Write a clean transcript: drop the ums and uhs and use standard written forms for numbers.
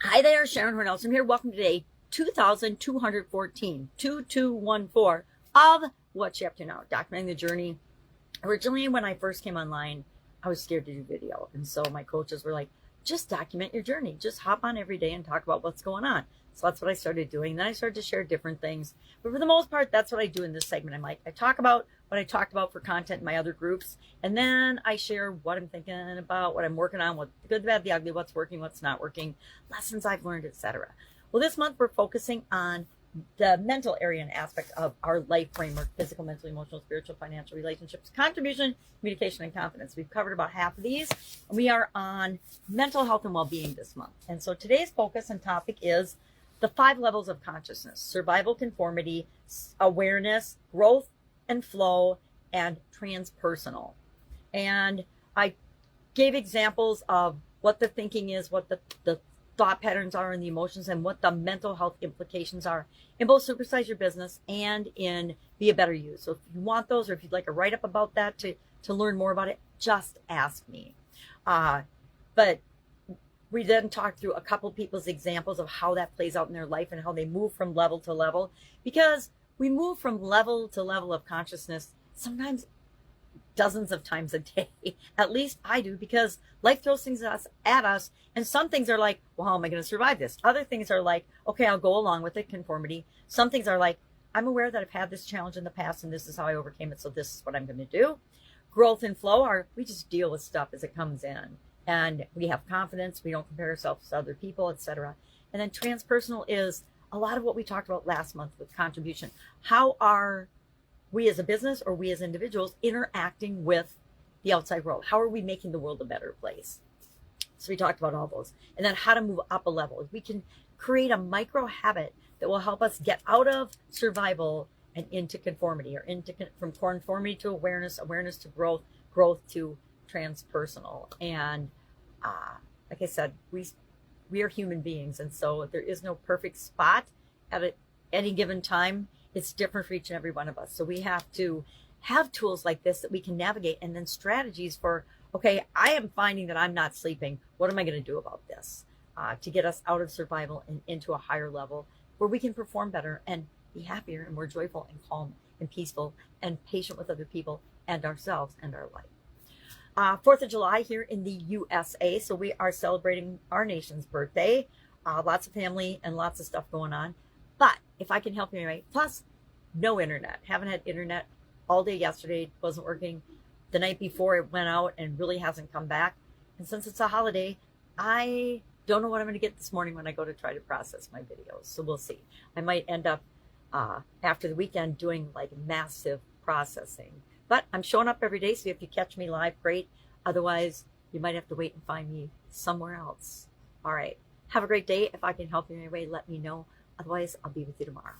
Hi there, Sharon Horne-Ellstrom here. Welcome to day 2214, 2214 of What's She Up To Now, documenting the journey. Originally, when I first came online, I was scared to do video. And so my coaches were like, just document your journey. Just hop on every day and talk about what's going on. So that's what I started doing. Then I started to share different things. But for the most part, that's what I do in this segment. I talk about what I talked about for content in my other groups. And then I share what I'm thinking about, what I'm working on, what the good, the bad, the ugly, what's working, what's not working, lessons I've learned, etc. Well, this month we're focusing on the mental area and aspect of our life framework: physical, mental, emotional, spiritual, financial, relationships, contribution, communication, and confidence. We've covered about half of these. And we are on mental health and well-being this month. And so today's focus and topic is the 5 levels of consciousness: survival, conformity, awareness, growth and flow, and transpersonal. And I gave examples of what the thinking is, what the thought patterns are, and the emotions, and what the mental health implications are in both Supersize Your Business and in Be a Better You. So if you want those, or if you'd like a write-up about that to learn more about it, just ask me. But we then talked through a couple people's examples of how that plays out in their life and how they move from level to level, because we move from level to level of consciousness sometimes dozens of times a day. At least I do, because life throws things at us, and some things are like, well, how am I going to survive this? Other things are like, okay, I'll go along with it, conformity. Some things are like, I'm aware that I've had this challenge in the past and this is how I overcame it, so this is what I'm going to do. Growth and flow are, we just deal with stuff as it comes in, and we have confidence, we don't compare ourselves to other people, etc. And then transpersonal is a lot of what we talked about last month with contribution. How are we as a business, or we as individuals, interacting with the outside world? How are we making the world a better place? So we talked about all those. And then how to move up a level. We can create a micro habit that will help us get out of survival and into conformity, or from conformity to awareness, awareness to growth, growth to transpersonal. And like I said, we are human beings, and so there is no perfect spot at any given time. It's different for each and every one of us. So we have to have tools like this that we can navigate, and then strategies for, okay, I am finding that I'm not sleeping. What am I going to do about this to get us out of survival and into a higher level where we can perform better and be happier and more joyful and calm and peaceful and patient with other people and ourselves and our life. 4th of July here in the USA. So we are celebrating our nation's birthday. Lots of family and lots of stuff going on. But if I can help you anyway, plus no internet. Haven't had internet all day yesterday. Wasn't working. The night before it went out and really hasn't come back. And since it's a holiday, I don't know what I'm going to get this morning when I go to try to process my videos. So we'll see. I might end up after the weekend doing like massive processing. But I'm showing up every day. So if you catch me live, great. Otherwise, you might have to wait and find me somewhere else. All right. Have a great day. If I can help you in any way, let me know. Otherwise, I'll be with you tomorrow.